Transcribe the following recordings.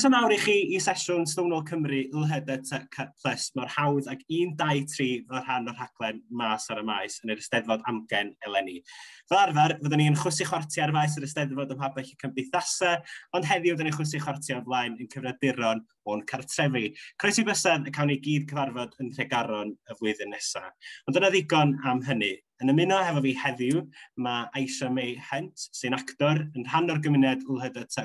Croeso mawr i chi i sesiwn Stonewall Cymru LHDTC mor hawdd ag 1, 2, 3 fel rhan o'r rhaglen Maes ar y Maes yn yr Eisteddfod AmGen eleni. Fel arfer, fyddwn ni'n chwysu chwarti ar faes yr Eisteddfod ym mhabell y cymdeithasau, ond heddiw fyddwn ni'n chwysu chwarti o'r flaen yn cyfrifiaduron o'n cartrefi. Croeso i bysedd y cawn ni gyd cyfarfod yn Nhregaron y flwyddyn nesaf. Ond dyna ddigon am hynny. Yn ymuno hefo fi heddiw, mae Eisteddfod sy'n actor yn rhan o'r gymuned LHDTC+,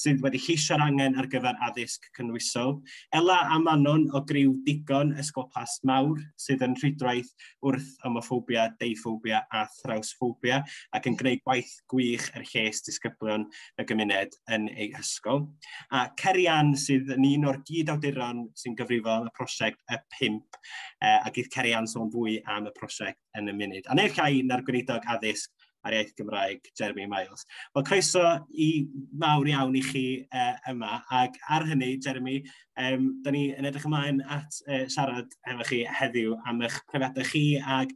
sydd wedi lleisio'r angen ar gyfer addysg cynwysol. Ela a Manon o griw digon ysgol past mawr, sydd yn rhwydwaith wrth homophobia, deiphobia a thrawsphobia, ac yn gwneud gwaith gwych er lles disgyblion y gymuned yn ei hysgol. A Cerian sydd yn un o'r gyd-awduron sy'n gyfrifol am y prosiect Y5, a gyda Cerian sôn fwy am y prosiect yn y munud. A neu'r llai na'r gweinidog addysg ar iaith Gymraeg, Jeremy Maes. Wel, croeso i mawr iawn i chi yma, ac ar hynny, Jeremy, da ni yn edrych ymlaen at siarad efo chi heddiw am eich profiadau chi ac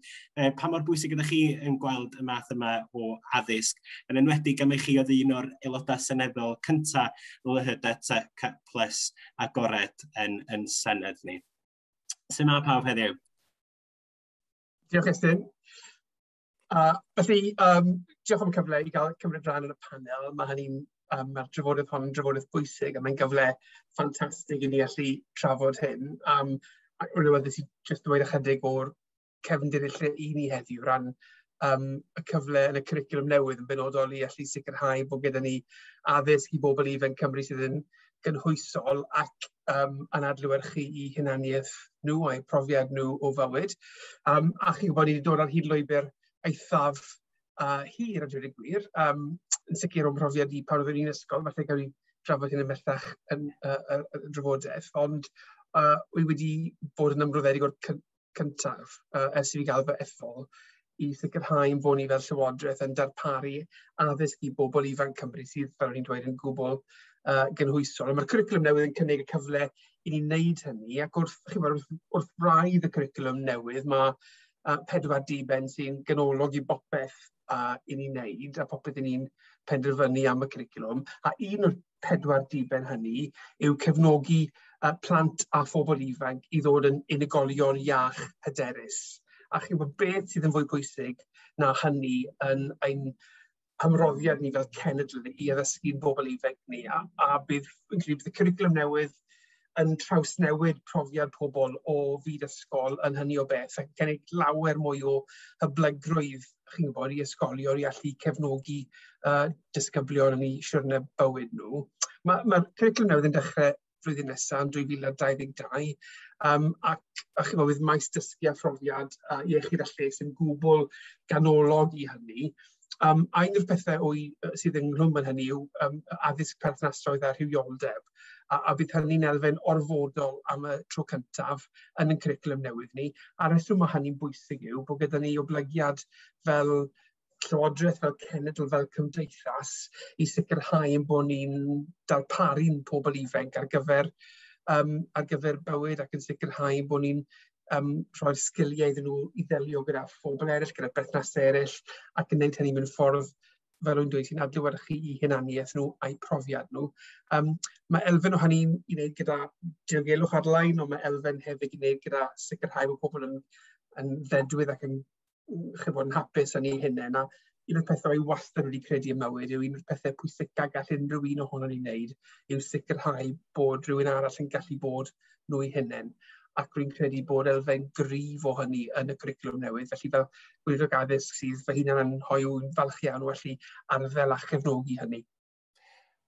pa mor bwysig ydych chi yn gweld y math yma o addysg, yn enwedig am eich chi oedd un o'r aelodau seneddol cyntaf LHDTC+ agored yn Senedd ni. Sut mae pawb heddiw? Diolch Estyn. Felly, diolch am y cyfle i gael cymryd rhan yn y panel. Mae'r drafodaeth hon yn drafodaeth bwysig a mae'n gyfle ffantastig i ni allu trafod hyn. Rwy'n awyddus i jyst dweud ychydig o'r cefndir lle i ni heddiw ran y cyfle yn y cwricwlwm newydd yn benodol i allu sicrhau bod gyda ni addysg i bobl ifanc Cymru sydd yn gynhwysol ac yn adlewyrchu i hunaniaeth nhw a'i profiad nhw o fywyd. A chi'n gwybod ni wedi dod ar hyd lwybr eithaf hir a dweud y gwir. Yn sicr o'n profiad i pan oedd yn un ysgol, falle gael ni drafod hyn ymellach yn y drafodaeth, ond wy wedi bod yn ymroddedig o'r cyntaf ers i fi gael fy ethol i sicrhau yn bod ni fel llywodraeth yn darparu addysg i bobl ifanc Cymru sydd, fel ni'n dweud, yn gwbl gynhwysol. Mae'r cwricwlwm newydd yn cynnig y cyfle i ni wneud hynny, ac wrth braidd y cwricwlwm newydd, mae 4 diben sy'n ganolog i bopeth i ni wneud, a popeth i ni'n penderfynu am y cwricwlwm. A un o'r 4 diben hynny yw cefnogi plant a phobl ifanc i ddod yn unigolion iach hyderus. A chi'n gwybod beth sydd yn fwy pwysig na hynny yn ein hymroddiad ni fel cenedl i addysgu'n bobl ifanc ni, a bydd y cwricwlwm newydd yn trawsnewid profiad pobl o fyd ysgol yn hynny o beth, ac cynnig lawer mwy o hyblygrwydd, chi'n gwybod, i ysgolion i allu cefnogi disgyblion yn eu siwrne bywyd nhw. Mae'r cwricwlwm newydd yn dechrau flwyddyn nesaf yn 2022, ac chi'n gwybod, maes dysgu a phrofiad iechyd a lles yn gwbl ganolog i hynny. Un o'r pethau sydd ynglwm yn hynny yw addysg perthnasoedd a rhywioldeb, a bydd hynny'n elfen orfodol am y tro cyntaf yn y cwricwlwm newydd ni. A'r rheswm mae hynny'n bwysig yw bod gyda ni oblygiad fel llywodraeth, fel cenedl, fel cymdeithas i sicrhau yn bod ni'n darparu'n pobl ifanc ar gyfer bywyd ac yn sicrhau bod ni'n rhoi'r sgiliau iddyn nhw i ddelio gyda phobl eraill, gyda berthnasau eraill, ac yn gwneud hynny mewn ffordd, fel o'n dweud, sy'n adlewyrchu i hunaniaeth nhw a'i profiad nhw. Mae elfen o hynny'n i wneud gyda diogelwch ar-lein, ond mae elfen hefyd i wneud gyda sicrhau bod pobl yn ddedwydd ac yn hapus yn ei hunain. A un o'r pethau i wastad wedi credu y mywyd yw un o'r pethau pwysig gall unrhyw un ohono ni wneud yw sicrhau bod rhywun arall yn gallu bod nhw ei hunain. Ac rwy'n credu bod elfen gryf o hynny yn y cwricwlwm newydd. Felly fel gweinidog addysg sydd fy hunan yn hoyw yn falch iawn o allu arddel a chefnogi hynny.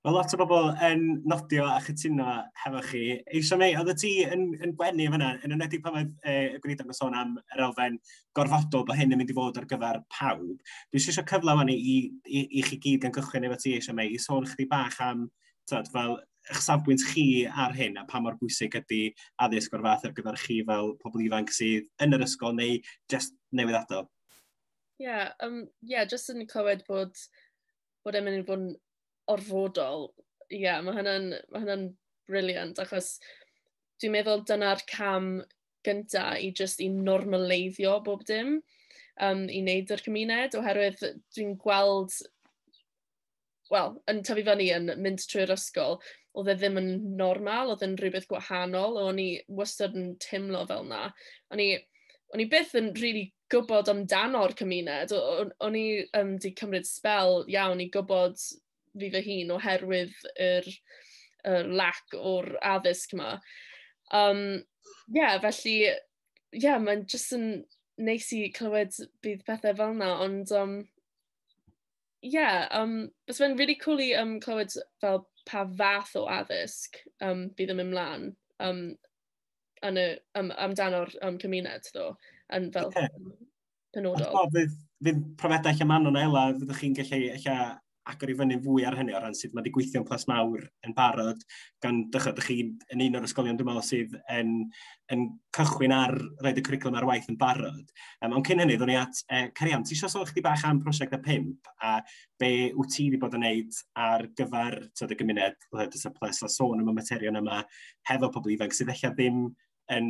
Mae lot o bobl yn nodio a chytuno hefo chi. Eisteddfod, oedd ti yn gwenu fyna, yn enwedig pan oedd y gweinidog yn sôn am yr elfen gorfodol bod hyn yn mynd i fod ar gyfer pawb. Dwi eisiau cyfle fan i chi gyd yn cychwyn efo ti Eisteddfod, i sôn chydig bach am fel eich safbwynt chi ar hyn a pa mor bwysig ydy addysg o'r fath ar gyfer chi fel pobl ifanc sydd yn yr ysgol neu jyst newyddadol? Jyst yn clywed bod e'n mynd i fod yn orfodol. Mae hynna'n briliant, achos dwi'n meddwl dyna'r cam gyntaf i jyst i normaleiddio bob dim i wneud yr cymuned, oherwydd dwi'n gweld wel, yn tyfu fyny yn mynd trwy'r ysgol, oedd e ddim yn normal, oedd e'n rhywbeth gwahanol, o'n i wastad yn teimlo fel na. O'n i byth yn really gwybod amdano'r cymuned, o'n i di cymryd spel iawn i gwybod fi fy hun oherwydd yr lack o'r addysg yma. Felly, mae'n jyst yn neis i clywed bydd pethau fel yna, ond bys fe'n really cool i clywed fel pa fath o addysg bydd yn mynd mlaen amdano'r cymuned, ddo, yn fel penodol. Fydd profiadau lle Manon a Ela, fyddwch chi'n gallu agor i fyny fwy ar hynny o ran sydd mae wedi gweithio'n plas mawr yn barod, gan ddech chi yn un o'r ysgolion dwi'n meddwl sydd yn cychwyn ar roed y cwricwlwm ar waith yn barod. Ond cyn hynny, ddwn i at Carian, ti eisiau sôn chdi bach am prosiect y 5 a be wyt ti wedi bod yn neud ar gyfer y gymuned LHDTC Plus a sôn am y materion yma hefo pobl ifanc sydd eich ddim yn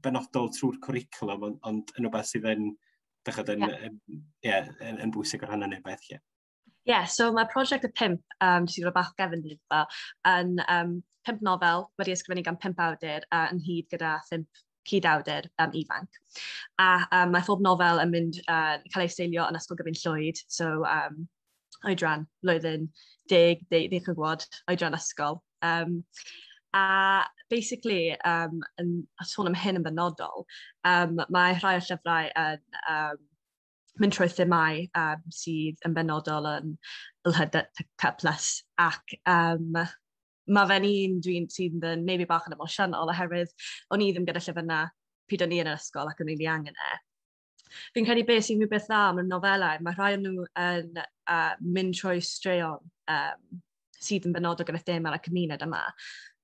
benodol trwy'r cwricwlwm, ond yn rhywbeth sydd yn bwysig ar hynny Beth. So mae prosiect y 5, jyst i roed bach gefn dyd fel, yn 5 nofel wedi ysgrifennu gan 5 awdur yn hyd gyda 5 cyd-awdur ifanc. A mae phob nofel yn cael ei seilio yn ysgol gyfun Llwyd, so oedran, blwyddyn 10, ddechrau oedran ysgol. A basically, yn sôn am hyn yn benodol, mae rhai o'r llyfrau yn mynd trwy themau sydd yn benodol yn LHDTC Plus ac mae fe'n un sydd yn neud fi bach yn emosiynol oherwydd o'n i ddim gyda llyfr yna pryd o'n i yn yr ysgol ac o'n i angen e. Fi'n credu beth sy'n rhywbeth dda am y nofelau, mae rhai o'n nhw yn mynd trwy straeon sydd yn benodol gyda thema ar y cymuned yma.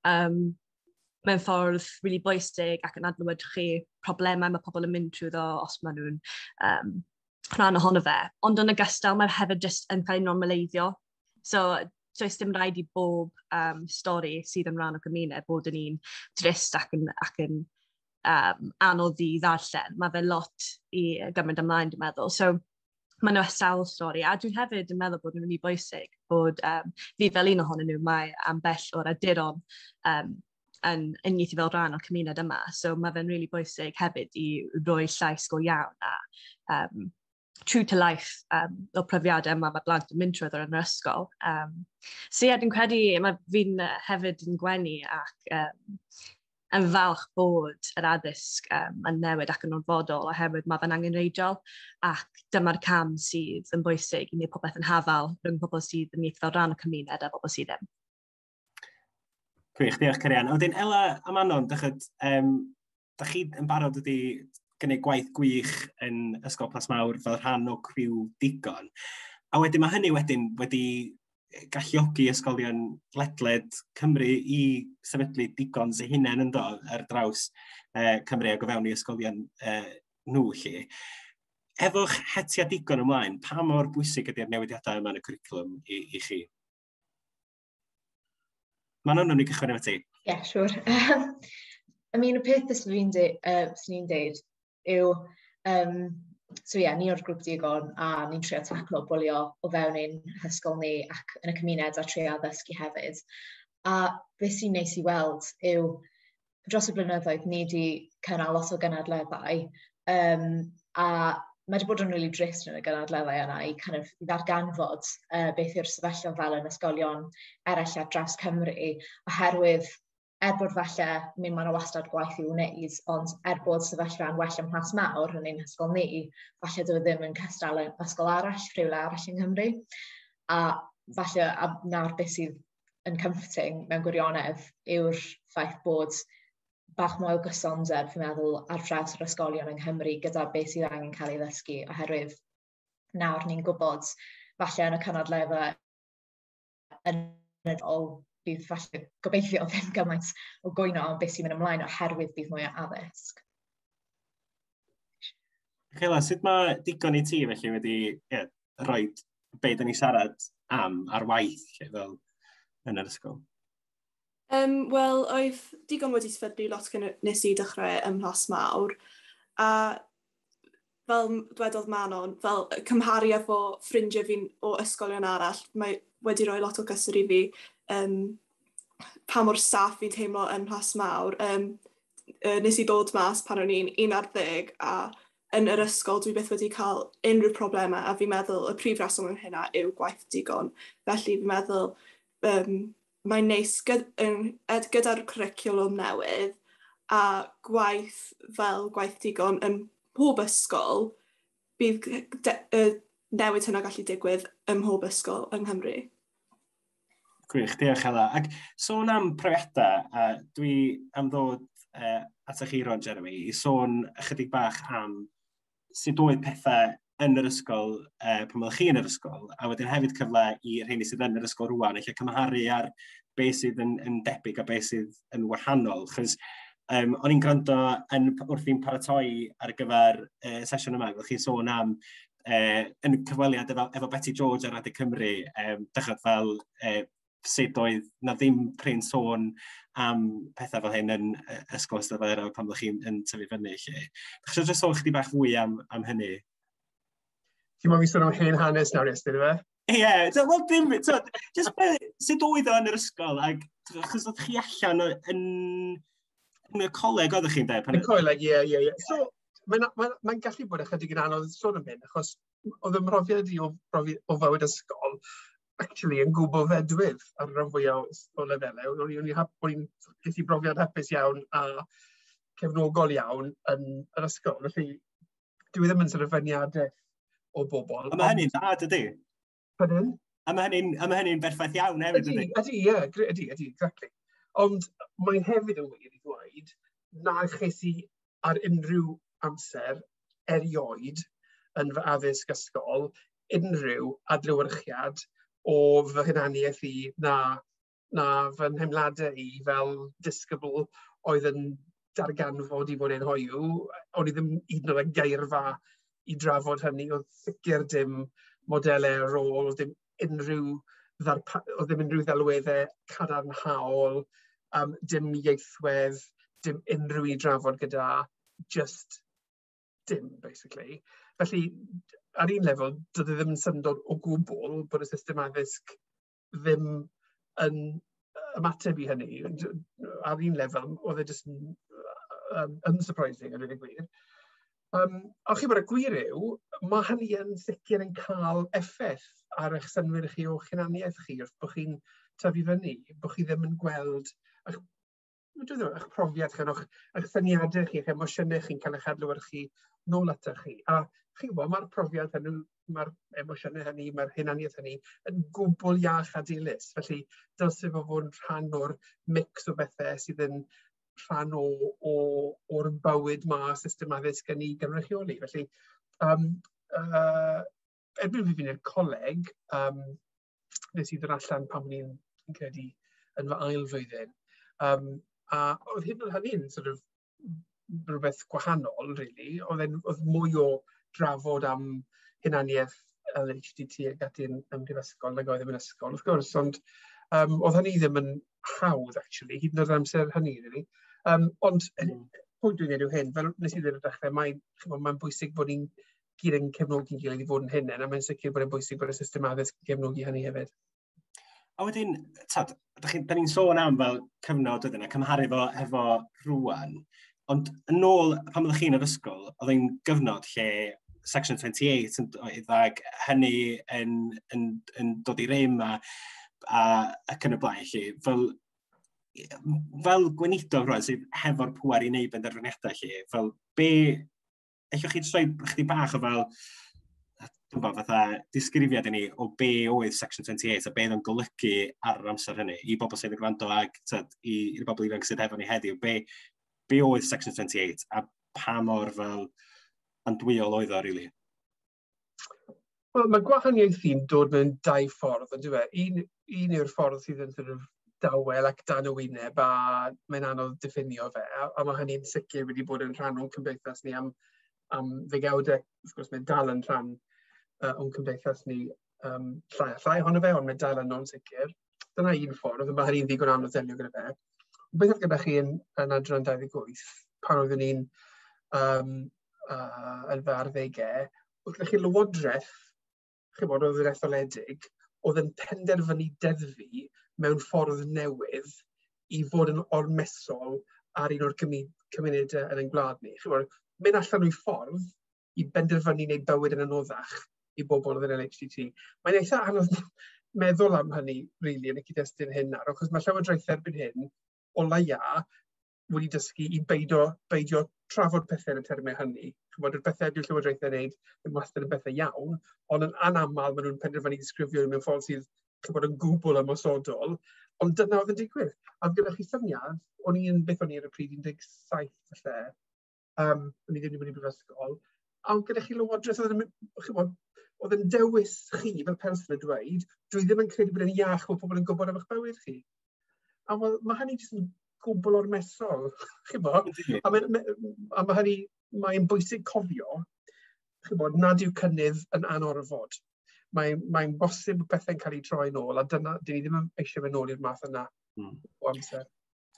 Mewn ffordd really bwysig ac yn adnewid chi problemau mae pobl yn mynd trwyddo os maen nhw'n rhan ohono fe. Ond yn ogystal, mae hefyd jyst yn cael ei normaleiddio. So, does dim rhaid i bob stori sydd yn rhan o gymuned bod yn un drist ac yn anodd i ddarllen. Mae fe lot i gymryd ymlaen, dwi'n meddwl. So, mae nhw sawl stori. A dwi'n hefyd yn meddwl bod nhw'n really bwysig bod fi fel un ohonyn nhw, mae am bell o'r aduron yn uniaethu fel rhan o'r cymuned yma. So, mae fe'n really bwysig hefyd i roi llais go iawn a true to life o profiadau yma mae blant yn mynd trwy yn yr ysgol. Dwi'n credu mae fi'n hefyd yn gwenu ac yn falch bod yr addysg yn newid ac yn orfodol oherwydd mae fe'n angenreidiol ac dyma'r cam sydd yn bwysig i wneud popeth yn hafal rhwng pobl sydd yn eithaf fel rhan o cymuned a pobl sydd ddim. Gwych, diolch Carian. A wedyn Ela a Manon, da chi yn barod wedi gwneud gwaith gwych yn Ysgol Plas Mawr fel rhan o criw digon. A wedyn mae hynny wedi galluogi ysgolion ledled Cymru i sefydlu digon sy'n hunain yn dod ar draws Cymru ac o fewn i ysgolion nhw lle. Efo'ch hetia digon ymlaen, pa mor bwysig ydy'r newidiadau yma yn y cwricwlwm i chi? Manon, nhw'n i gychwyn efo ti. Siwr. Y peth sy'n ni'n deud yw, ni o'r grŵp digon a ni'n trio taclo bwlio o fewn ein hysgol ni ac yn y cymuned a trio addysgu hefyd. A beth sy'n neis i weld yw, dros y blynyddoedd ni wedi cynnal lot o gynadleddau a mae wedi bod yn rili drist yn y gynadleddau yna i ddarganfod beth yw'r sefyllfa fel yn ysgolion eraill ar draws Cymru oherwydd bod falle, mae yna wastad gwaith i'w wneud, ond bod sefyllfa'n well ym Mhlas Mawr yn ein hysgol ni, falle dwi ddim yn cystal yn ysgol arall, rhywle arall yng Nghymru. A falle, nawr beth sydd yn comforting mewn gwirionedd yw'r ffaith bod bach mwy o gysondeb, fi'n meddwl, ar draws yr ysgolion yng Nghymru gyda beth sydd angen cael ei ddysgu, oherwydd nawr ni'n gwybod, falle yn y cynadleddau yn bydd falle gobeithio ddim gymaint o gwyno am beth sy'n mynd ymlaen oherwydd bydd mwy o addysg. Ela, sut mae digon i ti felly wedi rhoi beth ni siarad am ar waith fel yn yr ysgol? Wel, oedd digon wedi sefydlu lot nes i dechrau ym Mhlas Mawr, a fel dwedodd Manon, fel cymharu efo ffrindiau fi'n o ysgolion arall, mae wedi rhoi lot o gysur i fi pa mor saff fi'n teimlo yn Rhas Mawr. Nes i ddod mas pan o'n i'n 11 a yn yr ysgol dwi byth wedi cael unrhyw problemau a fi'n meddwl y prif reswm yn hynna yw gwaith digon. Felly fi'n meddwl mae'n neis gyda'r cwricwlwm newydd a gwaith fel gwaith digon yn pob ysgol, bydd newid hynna gallu digwydd ym mhob ysgol yng Nghymru. Gwych, diolch Ela. Ac sôn am profiadau, dwi am ddod at eich Ron, Jeremy, i sôn ychydig bach am sut oedd pethau yn yr ysgol pan oedd chi yn yr ysgol, a wedyn hefyd cyfle i rheini sydd yn yr ysgol rwan, eich cymharu ar beth sydd yn debyg a beth sydd yn wahanol. Chos o'n i'n gwrando wrth i'n paratoi ar gyfer sesiwn yma, chi'n sôn am yn cyfweliad efo Betty George ar Radio Cymru, dechrau fel sut oedd na ddim prin sôn am pethau fel hyn yn ysgol Eisteddfod AmGen pan ddech chi'n tyfu fyny. Bych chi'n just sôn chdi bach fwy am hynny? Ti'n mynd i sôn am hen hanes nawr, Estyn, yma? Ie, wel dim, sut oedd o yn yr ysgol, ac chos oedd chi allan yn y coleg oeddech chi'n dweud? Yn y coleg, ie. So, mae'n gallu bod ychydig yn anodd sôn am hyn, achos oedd ymrofiad i o fywyd ysgol, actually yn gwbl fedwydd ar rhan fwyaf o lefelau. O'n i'n gallu brofiad hapus iawn a cefnogol iawn yn yr ysgol. Felly, dwi ddim yn syniadau o bobl. A mae hynny'n dda, dydy? Pardon? A mae hynny'n berffaith iawn hefyd, dydy? Ydy, exactly. Ond mae'n hefyd yn wir i ddweud na ches i ar unrhyw amser erioed yn fy addysg ysgol unrhyw adlewyrchiad o fy hunaniaeth i na fy nhemladau i fel disgybl oedd yn darganfod i fod yn hoyw. O'n i ddim hyd yn oed geirfa i drafod hynny, oedd sicr dim modelau rôl, oedd ddim unrhyw ddelweddau cadarnhaol, dim ieithwedd, dim unrhyw i drafod gyda, just dim, basically. Felly, ar un lefel, doedd ddim yn syndod o gwbl bod y system addysg ddim yn ymateb i hynny. Ar un lefel, oedd e just unsurprising, yn rhaid gwir. A chi bod y gwir yw, mae hynny yn sicr yn cael effaith ar eich synwyr chi o'ch hunaniaeth chi, wrth bod chi'n tyfu fyny, bod chi ddim yn gweld eich profiad chi, eich syniadau chi, eich emosiynau chi'n cael eich adlewyrchu nôl ata chi. A chi'n gwybod, mae'r profiad hynny, mae'r emosiynau hynny, mae'r hunaniaeth hynny yn gwbl iach a dilys. Felly, dylse fo fod yn rhan o'r mix o bethau sydd yn rhan o'r bywyd mae system addysg yn ei gynrychioli. Felly, erbyn fi fynd i'r coleg, nes i ddod allan pan ni'n credu yn fy ail flwyddyn. A oedd hyn o'r hynny'n sort of rhywbeth gwahanol, really. Oedd mwy o drafod am hunaniaeth LHDTC ac ati'n ymhrifysgol nag oedd yn ysgol, wrth gwrs, ond oedd hynny ddim yn hawdd, actually, hyd yn oed amser hynny, really. Ond, pwynt dwi'n gwneud yw hyn, fel nes i ddweud o'r dechrau, mae'n bwysig bod ni'n gyd yn cefnogi'n gilydd i fod yn hynny, a mae'n sicr bod e'n bwysig bod y system addysg yn cefnogi hynny hefyd. A wedyn, da ni'n sôn am fel cyfnod ydyn, a cymharu efo rwan, ond yn ôl pan byddwch chi'n yr ysgol, oedd e'n gyfnod lle Section 28 oedd ag hynny yn dod i rym ac yn y blaen lle. Fel gweinidog rwan sydd hefo'r pŵer i wneud benderfyniadau lle, fel be, ellwch chi troi chdi bach o fel, fatha disgrifiad i ni o be oedd Section 28 a be oedd yn golygu ar yr amser hynny i bobl sydd yn gwrando ag i'r bobl ifanc sydd hefo ni heddiw, be oedd Section 28 a pa mor fel andwyol oedd o, really? Wel, mae gwahaniaethu'n dod mewn dau ffordd, ond un yw'r ffordd sydd yn sort of dawel ac dan y wyneb a mae'n anodd diffinio fe, a mae hynny'n sicr wedi bod yn rhan o'n cymdeithas ni am ddegawdau. Wrth gwrs, mae'n dal yn rhan o'n cymdeithas ni llai a llai ohono fe, ond mae'n dal yn o'n sicr. Dyna un ffordd, mae hynny'n ddigon anodd delio gyda fe. Beth oedd gyda chi yn adran 28, pan oeddwn ni'n yn fy arddegau, oedd gallu lywodraeth, chymod, oedd yn etholedig, oedd yn penderfynu deddfu mewn ffordd newydd i fod yn ormesol ar un o'r cymunedau yn ein gwlad ni. Chymod, mynd allan o'i ffordd i benderfynu wneud bywyd yn anoddach i bobl oedd yn LHDT. Mae'n eitha anodd meddwl am hynny, really, yn y cyd-destun hyn nawr, achos mae llywodraeth erbyn hyn, o leia, wedi dysgu i beidio trafod pethau yn y termau hynny. Chymod, y bethau dwi'n llywodraethau wneud yn wastad yn bethau iawn, ond yn anaml maen nhw'n penderfynu disgrifio mewn ffordd sydd chymod, yn gwbl ymosodol, ond dyna oedd yn digwydd. A gyda chi syniad, beth o'n i ar y pryd 17 falle, o'n i ddim wedi bod i brifysgol, a gyda chi lywodraeth oedd yn dewis chi fel person yn dweud, dwi ddim yn credu bod yn iach bod pobl yn gwybod am eich bywyd chi. A mae hynny jyst yn gwbl ormesol, a mae hynny, mae'n bwysig cofio, nad yw cynnydd yn anorfod. Mae'n bosib bethau'n cael ei troi nôl, a dyna, dyn ni ddim eisiau mynd nôl i'r math yna o amser.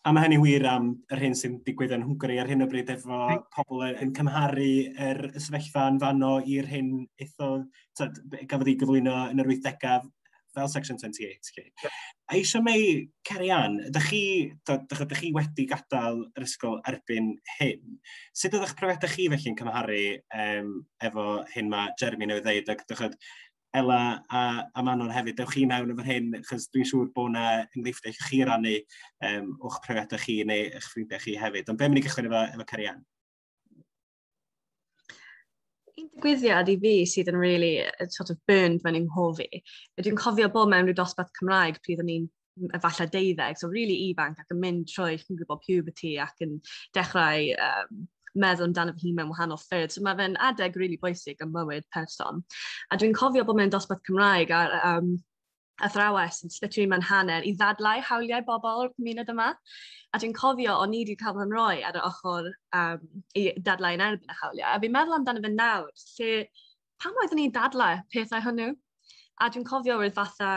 A mae hynny wir am yr hyn sy'n digwydd yn Hwngari ar hyn o bryd efo pobl yn cymharu yr sefyllfa yn fanno i'r hyn gafodd ei gyflwyno yn yr 80au fel Section 28. A eisiau mei Cerian, ydych chi wedi gadael yr ysgol erbyn hyn. Sut ydych profiadau chi felly'n cymharu efo hyn mae Jeremy newydd dweud? Ela a Manon hefyd, dewch chi mewn efo'r hyn, achos dwi'n siŵr bod yna enghreifftiau chi rannu o'ch profiadau chi neu eich ffrindiau chi hefyd. Ond be mynd i gychwyn efo Cerian? Un digwyddiad i fi sydd yn really sort of burned mewn i'n nghofi. Dwi'n cofio bod mewn rhyw dosbarth Cymraeg pryd o'n i'n efallai 12, so really ifanc ac yn mynd trwy chi'n gwybod puberty ac yn dechrau meddwl amdano fy hun mewn wahanol ffyrdd. So mae fe'n adeg really bwysig yn mywyd person. A dwi'n cofio bod mewn dosbarth Cymraeg ar athrawes yn literally mewn hanner i ddadlau hawliau bobl o'r cymuned yma. A dwi'n cofio o'n i wedi cael fy rhoi ar y ochr i dadlau yn erbyn y hawliau. A fi'n meddwl amdano fe nawr, lle pam oeddwn ni'n dadlau pethau hwnnw? A dwi'n cofio roedd fatha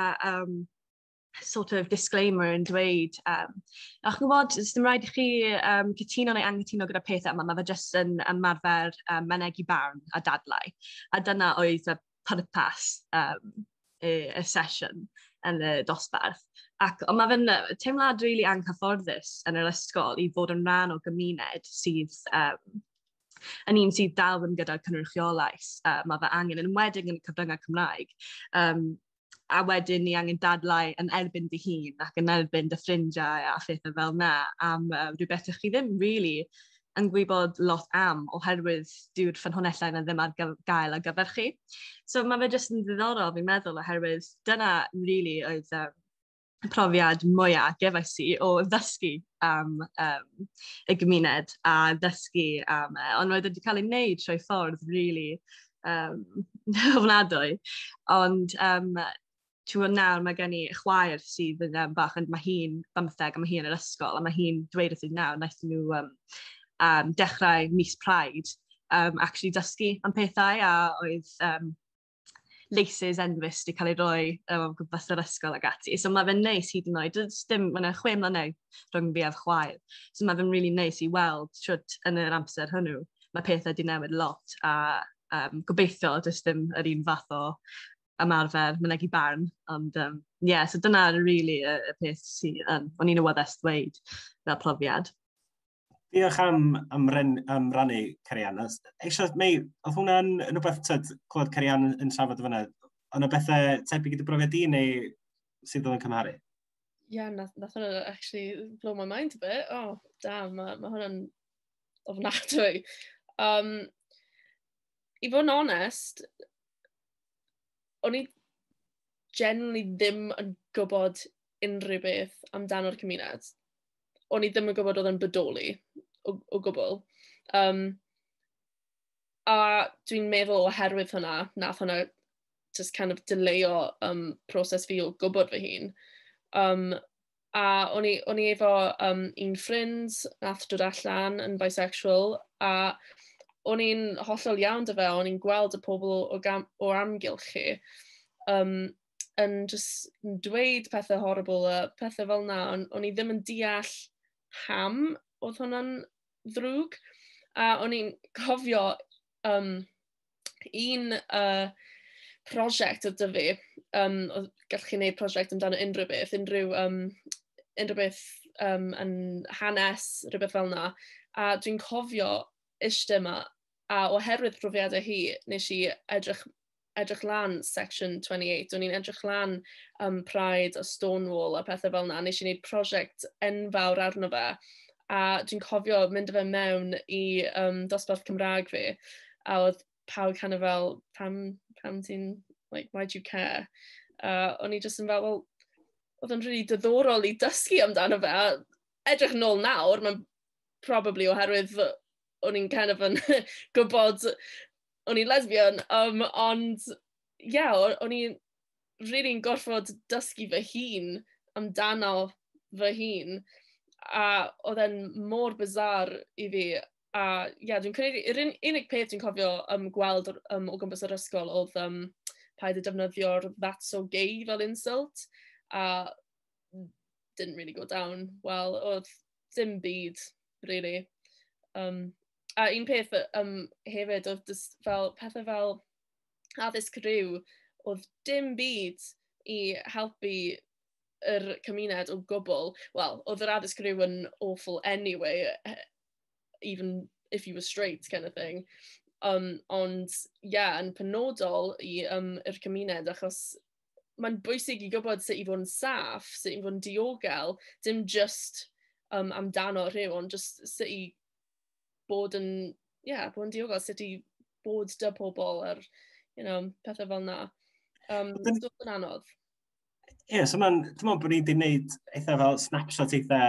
sort of disclaimer yn dweud, a'ch gwybod, dim rhaid i chi cytuno neu anghytuno gyda pethau yma, mae fe jyst yn ymarfer mynegu barn a dadlau. A dyna oedd y pwrpas y sesiwn yn y dosbarth. Ond mae fe'n teimlad rili anghyfforddus yn yr ysgol i fod yn rhan o gymuned sydd yn un sydd dal yn gyda'r cynrychiolaeth. Mae fe angen yn enwedig yn y cyfryngau Cymraeg. A wedyn ni angen dadlau yn erbyn dy hun ac yn erbyn dy ffrindiau a phethau fel yna am rhywbeth ych chi ddim really yn gwybod lot am oherwydd dyw'r ffynhonellau yna ddim ar gael ar gyfer chi. So mae fe jyst yn ddiddorol fi'n meddwl oherwydd dyna really oedd y profiad mwyaf gefais i o ddysgu am y gymuned a ddysgu am ond roedd wedi cael ei wneud trwy ffordd really ofnadwy. Ond Ti'n nawr mae gen i chwaer sydd yn bach, ond mae hi'n 15 a mae hi yn yr ysgol, a mae hi'n dweud wrth i nawr, wnaethon nhw dechrau mis Pride, actually dysgu am pethau, a oedd laces enfys wedi cael ei roi o gwmpas yr ysgol ag ati. So mae fe'n neis hyd yn oed, mae'n 6 mlynedd rhwng fi a'r chwaer. So mae fe'n really neis i weld shwt yn yr amser hwnnw. Mae pethau wedi newid lot, a gobeithio jyst ddim yr un fath o ymarfer mynegu barn, ond so dyna really y peth sy'n o'n i'n awyddus dweud fel profiad. Diolch am rannu Cerian. Eisiau, oedd hwnna'n rhywbeth clywed Cerian yn trafod fyna? Ond o bethau tebyg gyda brofiad di neu sydd oedd yn cymharu? Yeah, nath hwnna actually blow my mind a bit. Oh, damn, mae hwnna'n ofnadwy. I fod yn onest, o'n i genuinely ddim yn gwybod unrhyw beth amdano'r cymuned. O'n i ddim yn gwybod oedd yn bodoli o gwbl. A dwi'n meddwl oherwydd hwnna, nath hwnna just kind of delayo proses fi o gwybod fy hun. A o'n i efo un ffrind nath dod allan yn bisexual, a o'n i'n hollol iawn dy fe, o'n i'n gweld y pobl o amgylchu yn just dweud pethau horrible a pethau fel yna, o'n i ddim yn deall ham oedd hwnna'n ddrwg. A o'n i'n cofio un prosiect o dyfu, gallwch chi wneud prosiect amdano unrhyw beth yn hanes, rhywbeth fel yna. A dwi'n cofio eistedd yma, a oherwydd profiadau hi, nes i edrych lan Section 28, o'n i'n edrych lan Pride a Stonewall a pethau fel yna, nes i wneud prosiect enfawr arno fe, a dwi'n cofio mynd â fe mewn i dosbarth Cymraeg fi, a oedd pawb kind of fel, pam ti'n, like, why do you care? O'n i just yn fel, well, oedd yn really diddorol i dysgu amdano fe, edrych nôl nawr, mae'n probably oherwydd o'n i'n kind of yn gwybod o'n i'n lesbian, ond, o'n i'n really gorfod dysgu fy hun amdano fy hun, a oedd e'n mor bizar i fi. A dwi'n credu, yr unig peth dwi'n cofio gweld o gwmpas yr ysgol oedd paid y defnyddio'r that's so gay fel insult, a didn't really go down well, oedd dim byd, really. A un peth hefyd oedd pethau fel addysg ryw, oedd dim byd i helpu yr cymuned o gwbl. Wel, oedd yr addysg ryw yn awful anyway, even if you were straight kind of thing. Ond, yn penodol i'r cymuned, achos mae'n bwysig i gwybod sut i fod yn saff, sut i fod yn diogel, dim just amdano rhyw, ond just sut i bod yn diogel, sut i bod dy pobl ar, pethau fel yna. Dwi'n anodd. So dwi'n meddwl bod ni wedi gwneud eitha fel snapshot eitha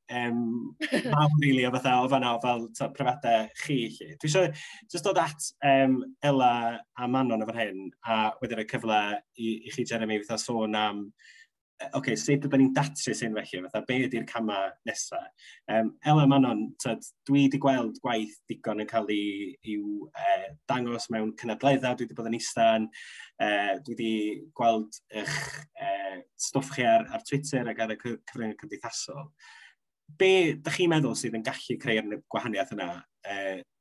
mawr rili o fanna fel profiadau chi. Dwi eisiau just dod at Ella a Manon efo'r hyn, a wedyn y cyfle i chi, Jeremy, fatha sôn am sut ydyn ni'n datrys hyn felly, fatha be ydy'r cama nesaf. Ella Manon, dwi wedi gweld gwaith digon yn cael i'w dangos mewn cynadleddau, dwi wedi bod yn eistedd, dwi wedi gweld eich stwff chi ar Twitter ac ar y cyfryngau cymdeithasol. Be ydych chi'n meddwl sydd yn gallu creu'r gwahaniaeth yna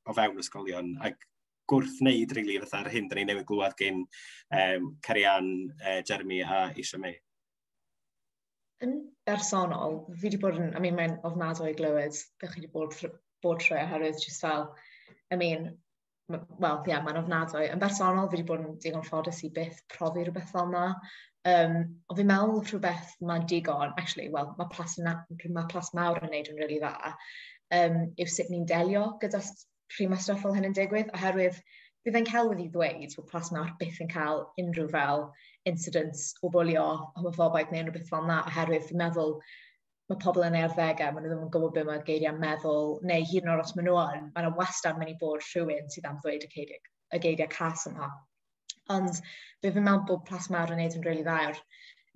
o fewn ysgolion ac gwrth wneud rili fatha'r hyn da ni newydd glwad gen Carian, Jeremy a Eisiau May? Yn bersonol, fi wedi bod yn, mae'n ofnadwy glywed bych chi wedi bod trwy oherwydd just fel, mae'n ofnadwy. Yn bersonol, fi wedi bod yn digon ffodus i byth profi rhywbeth fel yna. Ond fi'n meddwl rhywbeth mae'n digon, mae plas mawr yn neud yn rili dda, yw sut ni'n delio gyda pryd mae stwff fel hyn yn digwydd, oherwydd bydd e'n cael wedi ddweud bod plas mawr byth yn cael unrhyw fel incidents o bwlio, homophobaidd neu rhywbeth fel yna, oherwydd fi'n meddwl mae pobl yn ei arddegau, maen nhw ddim yn gwybod beth mae'r geiriau'n meddwl, neu hyd yn oed os maen nhw yn, maen nhw wastad mynd i bod rhywun sydd am ddweud y geiriau cas yma. Ond be fi'n meddwl bod plas mawr yn neud yn rili dda,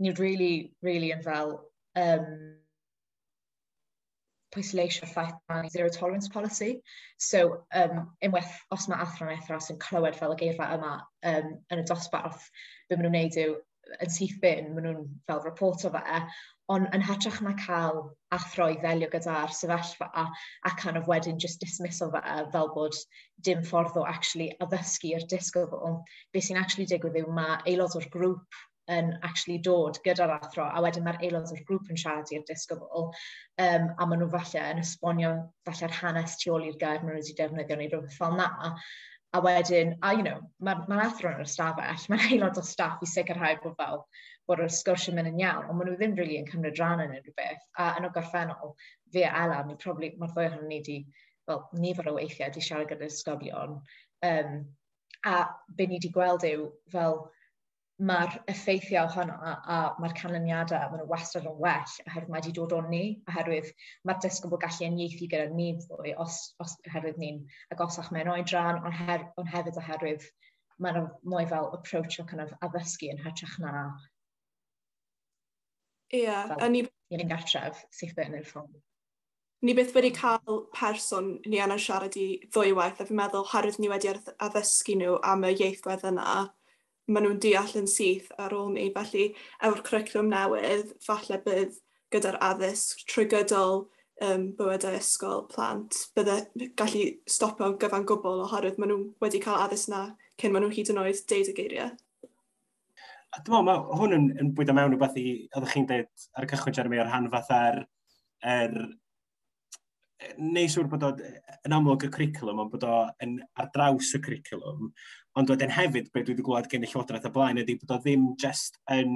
ni'n really yn fel pwysleisio'r ffaith mae zero tolerance policy. So, unwaith os mae athro'n ethros yn clywed fel y geirfa yma yn y dosbarth, be maen nhw'n neud yw, yn syth bin, maen nhw'n fel reporto fe, ond yn hytrach na cael athro i ddelio gyda'r sefyllfa a kind of wedyn just dismisso fe fel bod dim ffordd o actually addysgu'r disgybl. Be sy'n actually digwydd yw mae aelod o'r grŵp yn actually dod gyda'r athro, a wedyn mae'r aelod o'r grŵp yn siarad i'r disgybl, a maen nhw falle yn esbonio falle'r hanes tu ôl i'r gair maen nhw wedi defnyddio neu rhywbeth fel na. A wedyn, mae'r athro yn y stafell, mae'n aelod o staff i sicrhau bod y sgwrs yn mynd yn iawn, ond maen nhw ddim really yn cymryd rhan yn rhywbeth. A yn o gorffennol, fi a Ella, mae'r ddwy ohonyn ni wedi, nifer o weithiau, wedi siarad gyda'r ysgogion. A be ni wedi gweld yw, fel, mae'r effeithiau ohono a mae'r canlyniadau, maen nhw wastad yn well, oherwydd mae wedi dod o'n ni, oherwydd mae'r disgybl gallu uniaethu gyda ni ddwy, oherwydd ni'n agosach mewn oedran, ond hefyd oherwydd mae'n mwy fel approach o kind of addysgu yn hytrach na ni'n gartref sydd yn yr ffôn. Ni byth wedi cael person ni angen siarad i ddwywaith, a fi'n meddwl harwydd ni wedi addysgu nhw am y ieithwedd yna, maen nhw'n deall yn syth ar ôl ni. Felly, efo'r cwricwlwm newydd, falle bydd gyda'r addysg trwy gydol bywydau ysgol plant, bydde gallu stopio gyfan gwbl oherwydd maen nhw wedi cael addysg na cyn maen nhw hyd yn oed deud y geiriau. Dwi'n meddwl, mae hwn yn bwydo mewn rhywbeth i, oeddech chi'n dweud ar y cychwyn, Jeremy, o'r rhan fatha'r neu siŵr bod o'n amlwg y cwricwlwm, ond bod o'n ar draws y cwricwlwm, ond wedyn hefyd, beth dwi wedi gweld gen y llywodraeth o blaen, ydy bod o ddim just yn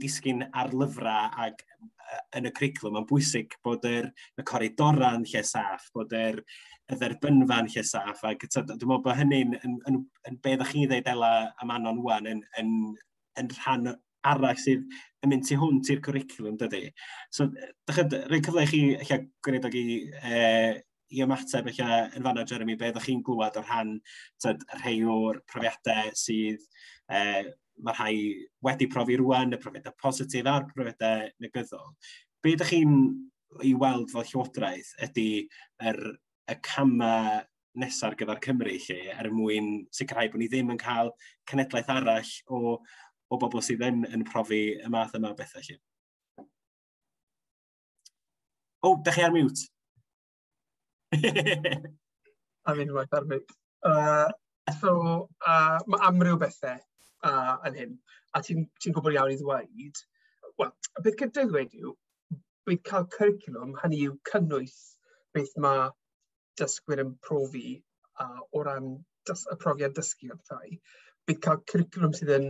disgyn ar lyfrau ac yn y cwricwlwm, mae'n bwysig bod y coridora'n lle saff, bod yr dderbynfa'n lle saff, ac dwi'n meddwl bod hynny'n yn be ddech chi'n dweud Ela am Anon wan, yn rhan arall sydd yn mynd tu hwnt i'r cwricwlwm, dydy. So, rhoi cyfle i chi eich gwneud i ymateb eich yn fanna, Jeremy, be ddech chi'n glwad o'r rhan rhai o'r profiadau sydd mae rhai wedi profi rwan, y profiadau positif a'r profiadau negyddol. Be ydych chi'n ei weld fel llywodraeth ydy y camau nesaf ar gyfer Cymru lle, mwyn sicrhau bod ni ddim yn cael cenedlaeth arall o bobl sydd yn profi y math yma o bethau lle. O, dych chi ar mute? A fi'n waith ar mute. Mae amryw bethau yn hyn, a ti'n gwybod iawn i ddweud. Wel, y beth gyda ddweud yw, bydd cael cwricwlwm, hynny yw cynnwys beth mae dysgwyr yn profi o ran y profiad dysgu o'r tai. Bydd cael cwricwlwm sydd yn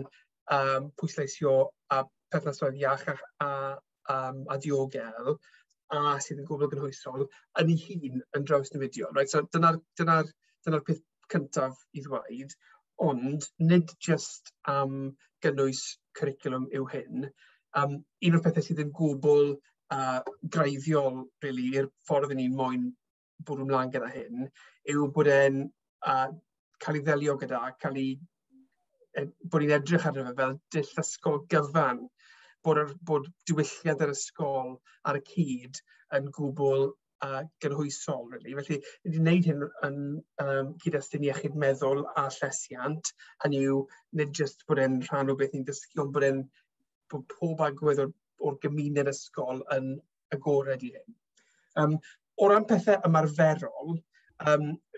pwysleisio perthnasoedd iach a diogel, a sydd yn gwbl gynhwysol, yn ei hun yn draws newidion. Right? So, dyna'r peth cyntaf i ddweud. Ond, nid just gynnwys cwricwlwm yw hyn. Un o'r pethau sydd yn gwbl greiddiol, really, i'r ffordd ni'n moyn bwrw ymlaen gyda hyn, yw bod e'n cael ei ddelio gyda, bod ni'n edrych arno fe fel dull ysgol gyfan, bod diwylliant yr ysgol ar y cyd yn gwbl gynhwysol, really. Felly, ni wedi gwneud hyn yn cyd-destun iechyd meddwl a llesiant, hynny yw, nid jyst bod e'n rhan o beth ni'n dysgu, ond bod pob agwedd o'r gymuned ysgol yn agored i hyn. O ran pethau ymarferol,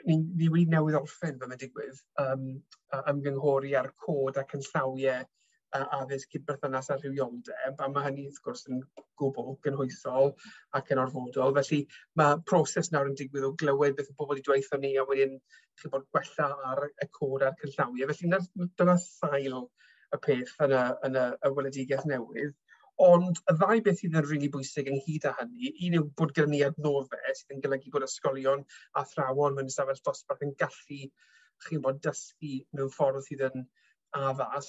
ni wedi newydd orffen fe mae'n digwydd ymgynghori ar cod a cynllawiau addysg cydberthynas a rhywioldeb, a mae hynny wrth gwrs yn gwbl gynhwysol ac yn orfodol. Felly mae proses nawr yn digwydd o glywed beth y bobl wedi dweutho ni a wedyn bod gwella ar y cod a'r cynllawiau. Felly dyna sail y peth yn y weledigaeth newydd. Ond y ddau beth sydd yn rili bwysig ynghyd â hynny, un yw bod gyda ni adnoddau sydd yn golygu bod ysgolion a athrawon mewn ystafell dosbarth yn gallu dysgu mewn ffordd sydd yn addas.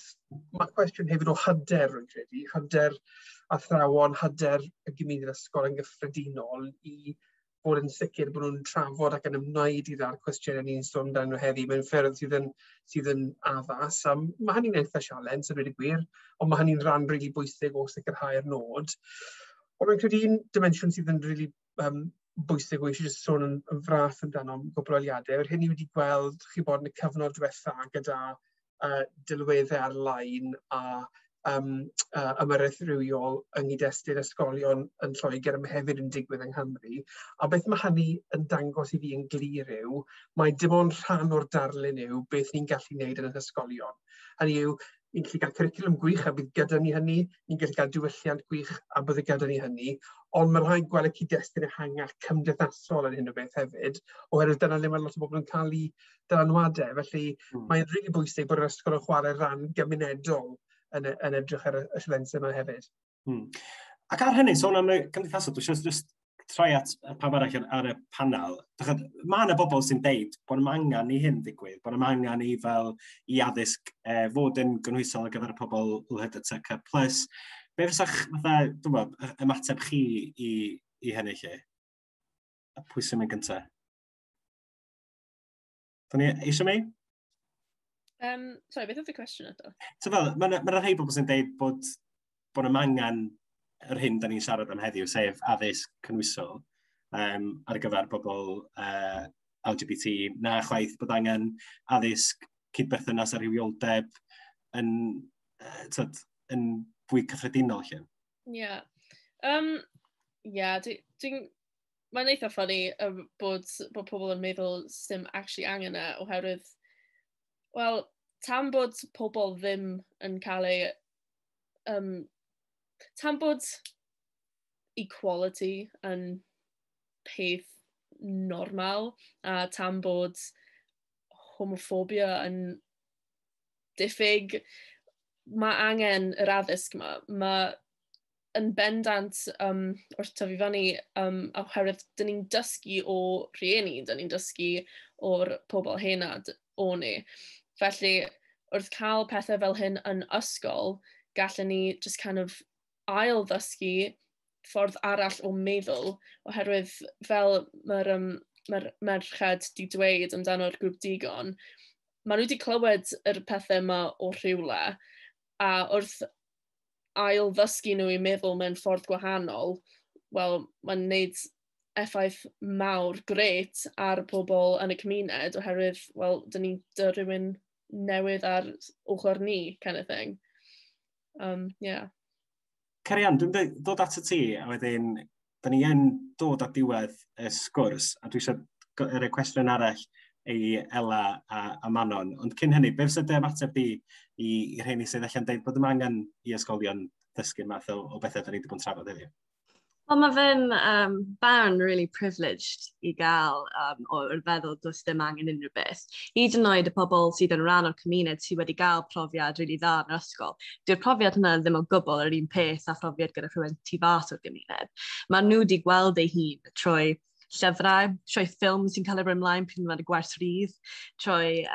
Mae cwestiwn hefyd o hyder, rwy'n credu, hyder athrawon, hyder y gymuned ysgol yn gyffredinol i bod yn sicr bod nhw'n trafod ac yn ymwneud i'r cwestiynau ni'n sôn dan nhw heddi mewn ffyrdd sydd yn addas. Mae hynny'n eitha sialens, yn rhaid i gwir, ond mae hynny'n rhan rili bwysig o sicrhau'r nod. Ond rwy'n credu un dimensiwn sydd yn rili bwysig o eisiau sôn yn fras amdano gwbl-oliadau. Yr hyn i wedi gweld chi bod yn y cyfnod diwetha gyda delweddau ar-lein a ymyrraeth rhywiol yng nghyd-destun ysgolion yn Lloegr hefyd yn digwydd yng Nghymru. A beth mae hynny yn dangos i fi yn glir yw, mae dim ond rhan o'r darlun yw beth ni'n gallu gwneud yn yr ysgolion. Hynny yw, ni'n gallu cael cwricwlwm gwych a bydd gyda ni hynny, ni'n gallu cael diwylliant gwych a bydd gyda ni hynny, ond mae'n rhaid gweld y cyd-destun ehangach cymdeithasol yn hyn o beth hefyd, oherwydd dyna le mae lot o bobl yn cael eu dylanwadau. Felly mae'n rili bwysig bod yr ysgol yn chwarae rhan gymunedol yn edrych ar y sialensau yma hefyd. Ac ar hynny, sôn am y cymdeithasol, dwi'n siarad just troi at pawb arall ar y panel. Mae yna bobl sy'n deud bod yma angen i hyn ddigwydd, bod yma angen i addysg fod yn gynhwysol ar gyfer y pobl LHDTC+. Be fysa'ch ymateb chi i hynny lle? Pwy sy'n mynd gyntaf? Da ni eisiau mi? Sorry, beth oedd y cwestiwn eto? Mae yna rhai bobl sy'n deud bod yma angen yr hyn da ni'n siarad am heddiw, sef addysg cynhwysol ar gyfer pobl LGBT, na chwaith bod angen addysg cydberthynas a rhywioldeb yn fwy cyffredinol lle. Ie. Dwi'n mae'n eitha ffynnu bod pobl yn meddwl sy'n actually angen oherwydd, wel, tam bod pobl ddim yn cael ei, tam bod equality yn peth normal, a tam bod homophobia yn diffyg, mae angen yr addysg yma. Mae yn bendant wrth tyfu fyny oherwydd dyn ni'n dysgu o rhieni, dyn ni'n dysgu o'r pobl hena o ni. Felly, wrth cael pethau fel hyn yn ysgol, gallwn ni just kind of ail-ddysgu ffordd arall o meddwl, oherwydd fel mae'r merched di dweud amdano'r grŵp digon, maen nhw wedi clywed yr pethau yma o rhywle, a wrth ail-ddysgu nhw i meddwl mewn ffordd gwahanol, wel, mae'n gwneud effaith mawr gret ar pobl yn y cymuned, oherwydd, wel, dyn ni'n rhywun newydd ar ochr ni, kind of thing. Yeah. Carian, dwi'n dod at y ti, a wedyn, da ni yn dod at diwedd y sgwrs, a dwi eisiau rhoi cwestiwn arall i Ella a Manon. Ond cyn hynny, beth sydd ymateb di i rheini sydd allan deud bod yma angen i ysgolion ddysgu math o bethau da ni wedi bod yn trafod heddiw? Wel, mae fe'n barn really privileged i gael o'r feddwl does dim angen unrhyw beth. Hyd yn oed y pobl sydd yn rhan o'r cymuned sydd wedi cael profiad really dda yn yr ysgol. Dyw'r profiad hynny ddim o gwbl yr un peth a profiad gyda rhywun tu fas o'r gymuned. Mae nhw wedi gweld eu hun trwy llyfrau, trwy ffilm sy'n cael ei rymlaen pryd mae'n y gwers rydd, trwy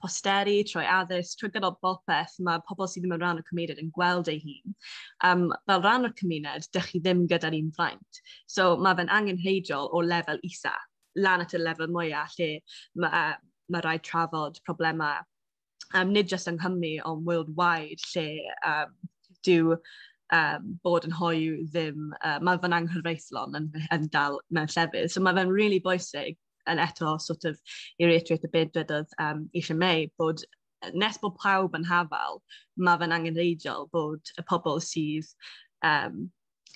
posteri, trwy addysg, trwy gydol bopeth, mae pobl sydd ddim yn rhan o'r cymuned yn gweld ei hun. Fel rhan o'r cymuned, dych chi ddim gyda'r un fraint. So mae fe'n angenrheidiol o lefel isa, lan at y lefel mwyaf, lle mae rhaid trafod problemau, nid jyst yng Nghymru, ond worldwide, lle dyw bod yn hoyw ddim, mae fe'n anghyrfeithlon yn dal mewn llefydd. So mae fe'n really bwysig, yn eto sort of i reiterate y byd dydodd eisiau mei, bod nes bod pawb yn hafal, mae fe'n angenrheidiol bod y pobl sydd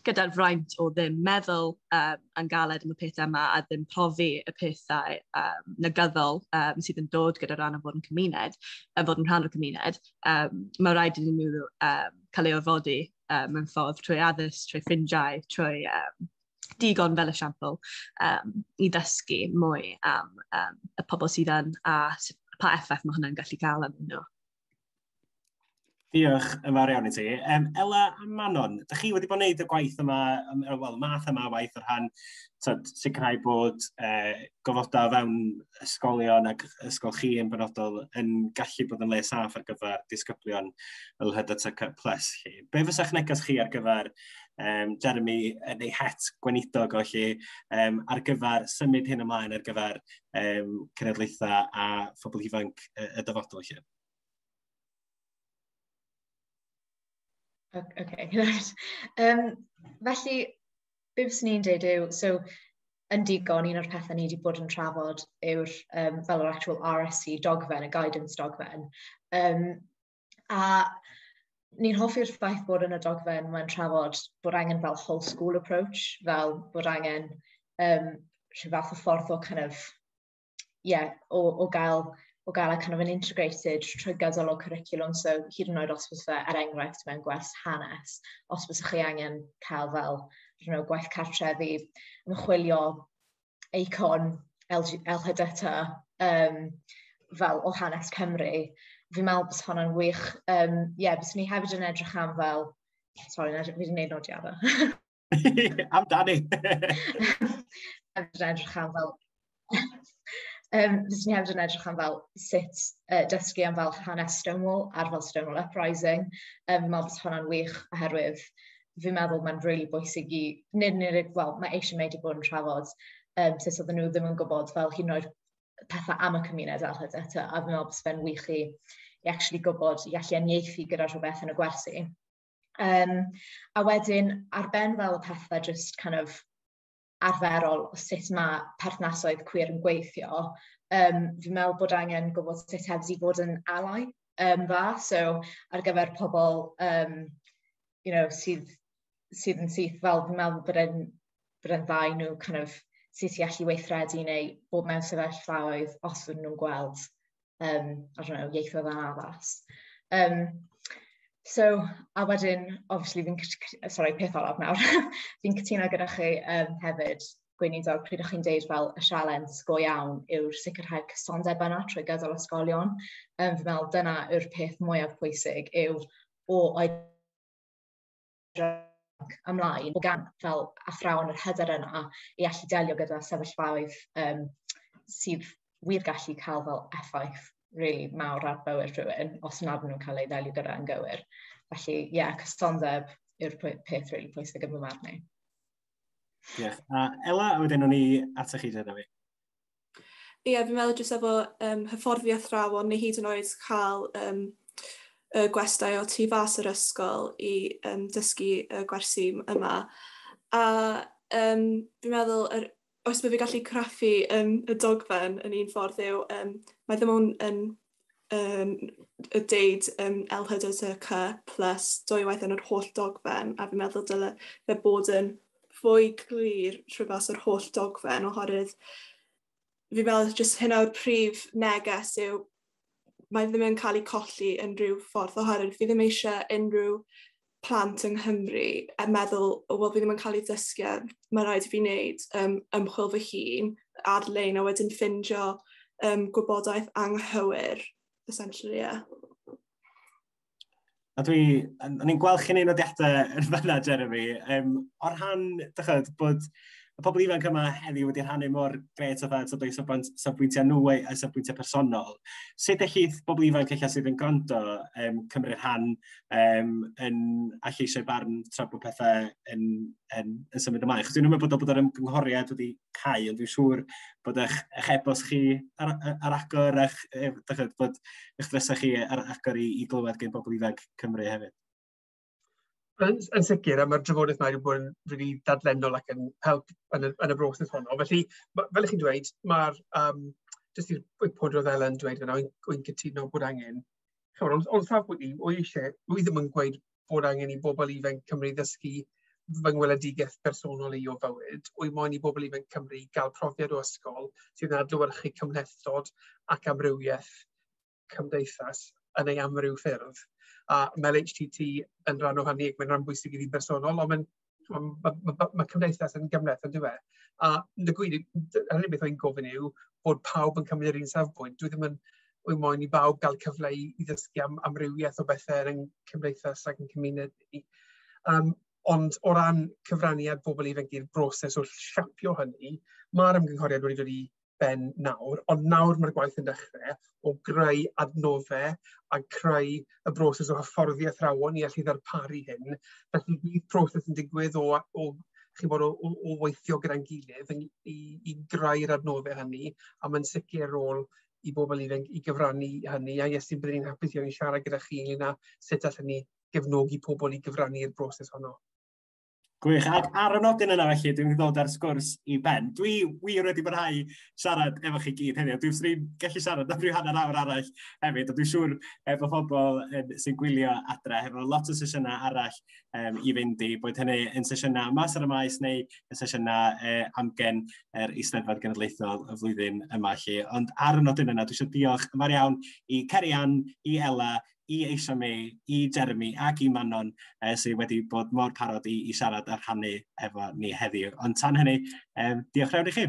gyda'r fraint o ddim meddwl yn galed am y pethau yma a ddim profi y pethau negyddol sydd yn dod gyda'r rhan o fod yn cymuned, fod yn rhan o'r cymuned. Mae rhaid iddyn nhw cael ei orfodi mewn ffordd trwy addysg, trwy ffrindiau, trwy digon fel esiampl i ddysgu mwy am y pobl sydd yn a pa effaith mae hwnna'n gallu cael am nhw. Diolch yn fawr iawn i ti. Ella a Manon, ydych chi wedi bod wneud y gwaith yma, wel, math yma o waith o'r rhan sicrhau bod gofodau fewn ysgolion ac ysgol chi yn benodol yn gallu bod yn le saff ar gyfer disgyblion LHDTC+. Be fysa'ch neges chi ar gyfer Jeremy yn ei het gwenidog o lle ar gyfer symud hyn ymlaen ar gyfer cenedlaethau a phobl ifanc y dyfodol lle? Okay. Felly, be fyswn ni'n dweud yw, so yn digon, un o'r pethau ni wedi bod yn trafod yw'r fel yr actual RSC dogfen, y guidance dogfen. A ni'n hoffi'r ffaith bod yn y dogfen mae'n trafod bod angen fel whole school approach, fel bod angen rhyw fath o ffordd o kind of, o gael a kind of an integrated trwy gydol o cwricwlwm, so hyd yn oed os fydd fe, enghraifft mewn gwers hanes, os fydd chi angen cael fel gwaith cartref i ymchwilio eicon LHDT fel o hanes Cymru, fi'n meddwl bys hwnna'n wych. Bys ni hefyd yn edrych am fel... Sorry, fi wedi gwneud nodiadau. Amdani. Hefyd yn edrych am fel... Bys ni hefyd yn edrych am fel sut dysgu am fel hanes Stonewall ar fel Stonewall Uprising. Fi'n meddwl bys hwnna'n wych oherwydd fi'n meddwl mae'n really bwysig i... mae eisiau wedi bod yn trafod sut oedden nhw ddim yn gwybod fel hyd yn oed pethau am y cymuned LHDT, a fi'n meddwl bys fe'n wych i actually gwybod, i allu aniaethu gyda rhywbeth yn y gwersi. A wedyn, ar ben fel y pethau just kind of arferol o sut mae perthnasoedd cwir yn gweithio, fi'n meddwl bod angen gwybod sut hefyd i fod yn ally dda, so ar gyfer pobl sydd yn syth fel fi'n meddwl bod yn bydd yn dda i nhw kind of sut i allu weithredu neu bod mewn sefyllfaoedd os fydden nhw'n gweld I don't know, ieithoedd anaddas. So, a wedyn, obviously, peth olaf nawr, fi'n cytuno gyda chi hefyd, gweinidog, pryd ydych chi'n deud fel y sialens go iawn yw'r sicrhau cysondeb yna trwy gydol ysgolion. Fi'n meddwl dyna yw'r peth mwyaf pwysig yw o ymlaen o gan fel athrawon yr hyder yna i allu delio gyda sefyllfaoedd sydd wir gallu cael fel effaith really mawr ar bywyd rhywun os nad nhw'n cael ei ddelio gyda yn gywir. Felly, cysondeb yw'r peth really pwysig yn fy marn i. Diolch. A Ela, a wedyn o'n i atoch chi dyna fi. Fi'n meddwl jyst efo hyfforddi athrawon neu hyd yn oed cael gwestai o tu fas yr ysgol i dysgu y gwersi yma. A fi'n meddwl, os bydd fi gallu craffu y dogfen yn un ffordd yw, mae ddim yn y deud LHDTC plus dwywaith yn yr holl dogfen, a fi'n meddwl dyle fe bod yn fwy glir trwy fas yr holl dogfen, oherwydd fi'n meddwl jyst hynna yw'r prif neges yw mae ddim yn cael ei colli yn rhyw ffordd, oherwydd fi ddim eisiau unrhyw plant yng Nghymru a meddwl, wel, fi ddim yn cael ei ddysgu, mae rhaid i fi wneud ymchwil fy hun ar-lein a wedyn ffindio gwybodaeth anghywir, essentially, A o'n i'n gweld chi'n un o diadau yn fanna, Jeremy, o'r rhan, dychod, bod y pobl ifanc yma heddiw wedi rhannu mor gret o fath o safbwyntiau nhw a safbwyntiau personol. Sut eich bobl ifanc eich sydd yn gwrando cymryd rhan yn allu eisiau barn tra bod pethau yn symud ymlaen? Chos dwi'n meddwl bod yr ymgynghoriad wedi cau, ond dwi'n siŵr bod eich e-bost chi ar agor, bod eich drysau chi ar agor i glywed gen bobl ifanc Cymru hefyd. Yn sicr, a mae'r drafodaeth yma wedi bod yn rili dadlennol ac yn help yn y broses honno. Felly, fel chi'n dweud, mae'r, jyst i'r pwyd o ddel yn dweud fyna, wy'n cytuno bod angen. Ond safbwynt ni, wy ddim yn gweud bod angen i bobl ifanc Cymru ddysgu fy ngweledigaeth personol i o fywyd. Wy moyn i bobl ifanc Cymru gael profiad o ysgol sydd yn adlewyrchu cymhlethdod ac amrywiaeth cymdeithas yn ei amryw ffyrdd. A mae LHDTC yn rhan o hynny, mae'n rhan bwysig i fi bersonol, ond mae cymdeithas yn gymleth yn dweud. A yn y gwir, hynny beth o'n gofyn yw bod pawb yn cymryd yr un safbwynt. Dwi ddim yn moyn i bawb gael cyfle i ddysgu am amrywiaeth o bethau yn cymdeithas ac yn cymuned ni. Ond o ran cyfraniad bobl ifanc i'r broses o siapio hynny, mae'r ymgynghoriad wedi dod i ben nawr, ond nawr mae'r gwaith yn dechrau o greu adnoddau a creu y broses o hyfforddi athrawon i allu ddarparu hyn. Felly bydd proses yn digwydd o weithio gyda'n gilydd i greu'r adnoddau hynny, a mae'n sicr rôl i bobl ifanc i gyfrannu hynny, a iesu byddwn ni'n hapus iawn i siarad gyda chi ynglyn â sut allan ni gefnogi pobl i gyfrannu'r broses honno. Gwych, ac ar y nodyn yna felly, dwi'n ddod ar sgwrs i ben. Dwi wir wedi barhau siarad efo chi gyd heddiw. Dwi'n gallu siarad am ryw hanner awr arall hefyd, ond dwi'n siŵr efo pobl sy'n gwylio adre, efo lot o sesiynau arall i fynd i, bod hynny yn sesiynau mas ar y maes neu yn sesiynau AmGen Eisteddfod Genedlaethol y flwyddyn yma. Ond ar y nodyn yna, dwi'n siŵr diolch yn fawr iawn i Cerian, i Ela, i Eisteddfod, i Jeremy ac i Manon sydd wedi bod mor parod i siarad a rhannu efo ni heddiw. Ond tan hynny, diolch rhaid i chi.